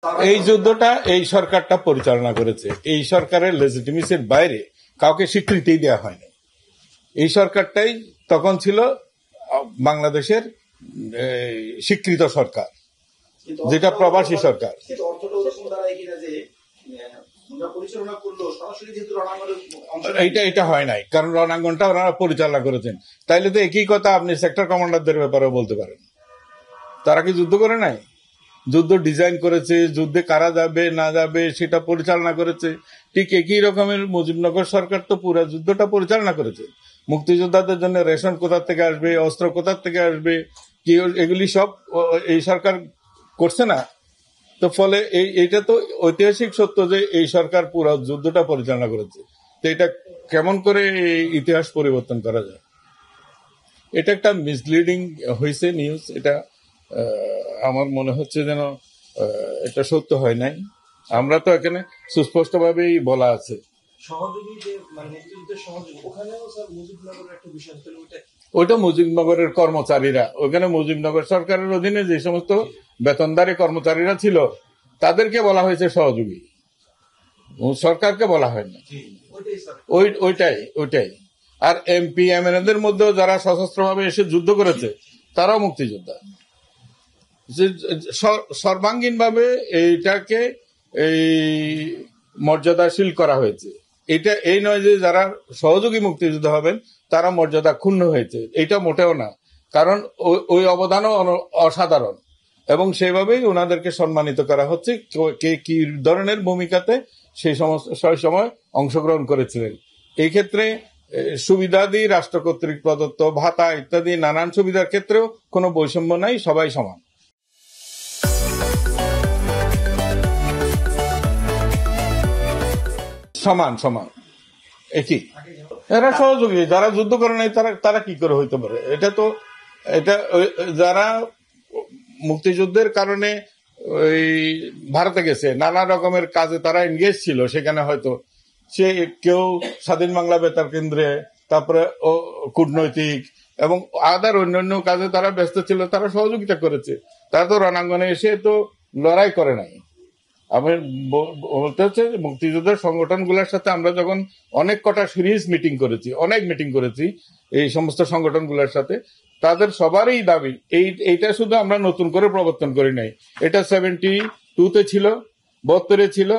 এই যুদ্ধটা এই সরকারটা পরিচালনা করেছে। এই সরকারের লেজিটিমেসির বাইরে কাউকে স্বীকৃতি দেওয়া হয়নি। এই সরকারটাই তখন ছিল বাংলাদেশের স্বীকৃত সরকার, যেটা প্রবাসী সরকার। এটা হয় নাই, কারণ রণাঙ্গনটা ওনারা পরিচালনা করেছেন। তাইলে তো একই কথা আপনি সেক্টর কমান্ডারদের ব্যাপারেও বলতে পারেন। তারা কি যুদ্ধ করে নাই? যুদ্ধ ডিজাইন করেছে, যুদ্ধে কারা যাবে না যাবে সেটা পরিচালনা করেছে। ঠিক একই রকমের মুজিবনগর সরকার তো পুরো যুদ্ধটা পরিচালনা করেছে। মুক্তিযোদ্ধাদের জন্য রেশন কোথা থেকে আসবে, অস্ত্র কোথা থেকে আসবে, কি এগুলি সব এই সরকার করছে না। তো ফলে এইটা তো ঐতিহাসিক সত্য যে এই সরকার পুরো যুদ্ধটা পরিচালনা করেছে। তো এটা কেমন করে ইতিহাস পরিবর্তন করা যায়? এটা একটা মিসলিডিং হয়েছে নিউজ। এটা আমার মনে হচ্ছে যেন এটা সত্য হয় নাই। আমরা তো এখানে সুস্পষ্টভাবেই বলা আছে ওইটা মুজিবনগরের কর্মচারীরা, ওইখানে মুজিবনগর সরকারের অধীনে যে সমস্ত বেতনদারী কর্মচারীরা ছিল তাদেরকে বলা হয়েছে সহযোগী, সরকারকে বলা হয় না। ওইটাই। আর এমপি এমএলএদের মধ্যেও যারা সশস্ত্রভাবে এসে যুদ্ধ করেছে তারাও মুক্তিযোদ্ধা। সর্বাঙ্গীনভাবে এইটাকে এই মর্যাদাশীল করা হয়েছে। এটা এই নয় যে যারা সহযোগী মুক্তিযোদ্ধা হবেন তারা মর্যাদা ক্ষুণ্ণ হয়েছে, এটা মোটেও না। কারণ ওই অবদানও অসাধারণ এবং সেভাবেই ওনাদেরকে সম্মানিত করা হচ্ছে কে কি ধরনের ভূমিকাতে সেই সময় অংশগ্রহণ করেছিলেন। এই ক্ষেত্রে সুবিধাদি রাষ্ট্র কর্তৃক প্রদত্ত ভাতা ইত্যাদি নানান সুবিধার ক্ষেত্রেও কোনো বৈষম্য নাই, সবাই সমান। সমান একই। এরা সহযোগী, যারা যুদ্ধ করে নাই তারা কি করে হইতে পারে? এটা যারা মুক্তিযুদ্ধের কারণে ওই ভারতে গেছে, নানা রকমের কাজে তারা এনগেজ ছিল, সেখানে হয়তো সে কেউ স্বাধীন বাংলা বেতার কেন্দ্রে, তারপরে কূটনৈতিক এবং আদার অন্যান্য কাজে তারা ব্যস্ত ছিল, তারা সহযোগিতা করেছে। তারা তো রণাঙ্গনে এসে তো লড়াই করে নাই। আমি বলতে হচ্ছে মুক্তিযোদ্ধার সংগঠনগুলোর সাথে আমরা যখন অনেক কটা সিরিজ মিটিং করেছি এই সমস্ত সংগঠনগুলোর সাথে, তাদের সবারই দাবি এইটা শুধু আমরা নতুন করে প্রবর্তন করি নাই। এটা 72-তে ছিল, 72-এ ছিল,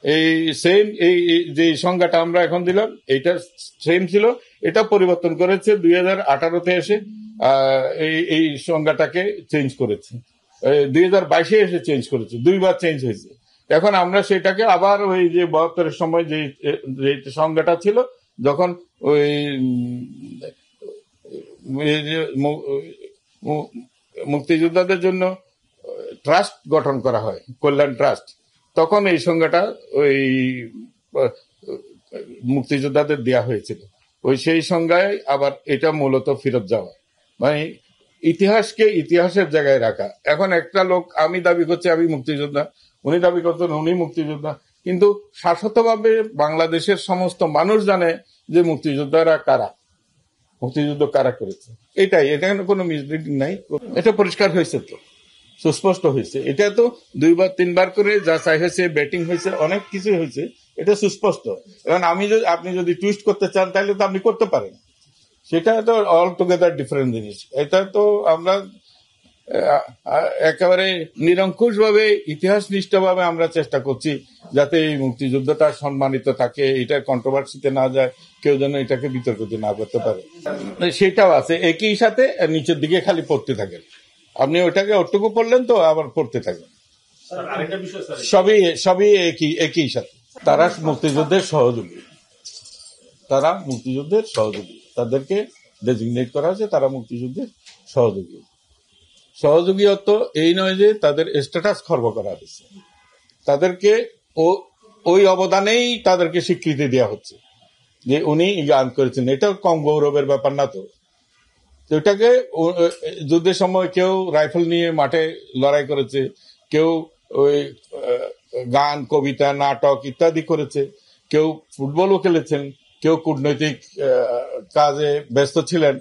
এই সেম এই যে সংজ্ঞাটা আমরা এখন দিলাম এইটা সেম ছিল। এটা পরিবর্তন করেছে 2018-তে এসে এই সংজ্ঞাটাকে চেঞ্জ করেছে, 2022-এ এসে চেঞ্জ করেছে, দুইবার চেঞ্জ হয়েছে। এখন আমরা সেটাকে আবার ওই যে 72-এর সময় যে সংজ্ঞাটা ছিল, যখন ওই মুক্তিযোদ্ধাদের জন্য ট্রাস্ট গঠন করা হয়, কল্যাণ ট্রাস্ট, তখন এই সংজ্ঞাটা ওই মুক্তিযোদ্ধাদের দেয়া হয়েছিল। ওই সেই সংজ্ঞায় আবার এটা মূলত ফেরত যাওয়া, মানে ইতিহাসকে ইতিহাসের জায়গায় রাখা। এখন একটা লোক, আমি দাবি করছি আমি মুক্তিযোদ্ধা, উনি দাবি করছেন উনি মুক্তিযোদ্ধা, কিন্তু শাশ্বতভাবে বাংলাদেশের সমস্ত মানুষ জানে যে মুক্তিযোদ্ধারা কারা, মুক্তিযুদ্ধ কারা করেছে। এটা কোনো মিসলিডিং নাই, এটা পরিষ্কার হয়েছে, তো সুস্পষ্ট হয়েছে। এটা তো 2বার 3বার করে যা চাই হয়েছে, ব্যাটিং হয়েছে, অনেক কিছু হয়েছে, এটা সুস্পষ্ট। এখন আপনি যদি টুইস্ট করতে চান তাহলে তো আপনি করতে পারেন, সেটা তো অল টুগেদার ডিফারেন্ট জিনিস। এটা তো আমরা একেবারে নিরঙ্কুশ ভাবে ইতিহাসনিষ্ঠ ভাবে আমরা চেষ্টা করছি যাতে এই মুক্তিযুদ্ধটা সম্মানিত থাকে, এটা কন্ট্রোভার্সিতে না যায়, কেউ যেন এটাকে বিতর্কিত না করতে পারে, সেটাও আছে। একই সাথে নিচের দিকে খালি পড়তে থাকেন, আপনি ওটাকে ওটুকু পড়লেন তো আবার পড়তে থাকেন, সবই একই সাথে। তারা মুক্তিযুদ্ধের সহযোগী, তাদেরকে ডেজিগনেট করা হয়েছে, তারা মুক্তিযুদ্ধের সহযোগী অর্থ এই নয় যে তাদের স্ট্যাটাস খর্ব করা হয়েছে, তাদেরকে ওই অবদানেই তাদেরকে স্বীকৃতি দেওয়া হচ্ছে যে উনি গান করেছেন। এটা কম গৌরবের ব্যাপার না তো। ওইটাকে যুদ্ধের সময় কেউ রাইফেল নিয়ে মাঠে লড়াই করেছে, কেউ ওই গান, কবিতা, নাটক ইত্যাদি করেছে, কেউ ফুটবলও খেলেছেন, কেউ কূটনৈতিক কাজে ব্যস্ত ছিলেন,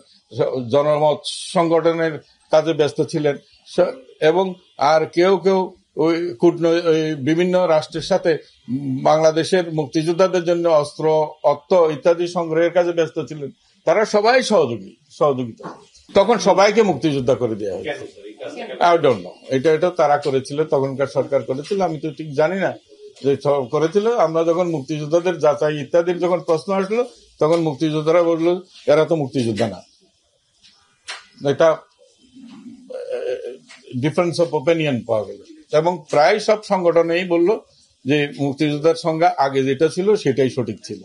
জনমত সংগঠনের কাজে ব্যস্ত ছিলেন, এবং আর কেউ ওই বিভিন্ন রাষ্ট্রের সাথে বাংলাদেশের মুক্তিযোদ্ধাদের জন্য অস্ত্র, অর্থ ইত্যাদি সংগ্রহের কাজে ব্যস্ত ছিলেন। তারা সবাই সহযোগিতা, তখন সবাইকে মুক্তিযোদ্ধা করে দেওয়া হয়েছে। আই ডোন্ট নো, এটা তারা করেছিল, তখনকার সরকার করেছিল, আমি তো ঠিক জানি না যে করেছিল। আমরা যখন মুক্তিযোদ্ধাদের যাচাই ইত্যাদির যখন প্রশ্ন আসলো, তখন মুক্তিযোদ্ধারা বললো এরা তো মুক্তিযোদ্ধা না। এটা ডিফারেন্স অফ ওপিনিয়ন পাওয়া গেল, এবং প্রায় সব সংগঠনেই বলল যে মুক্তিযোদ্ধার সংজ্ঞা আগে যেটা ছিল সেটাই সঠিক ছিল।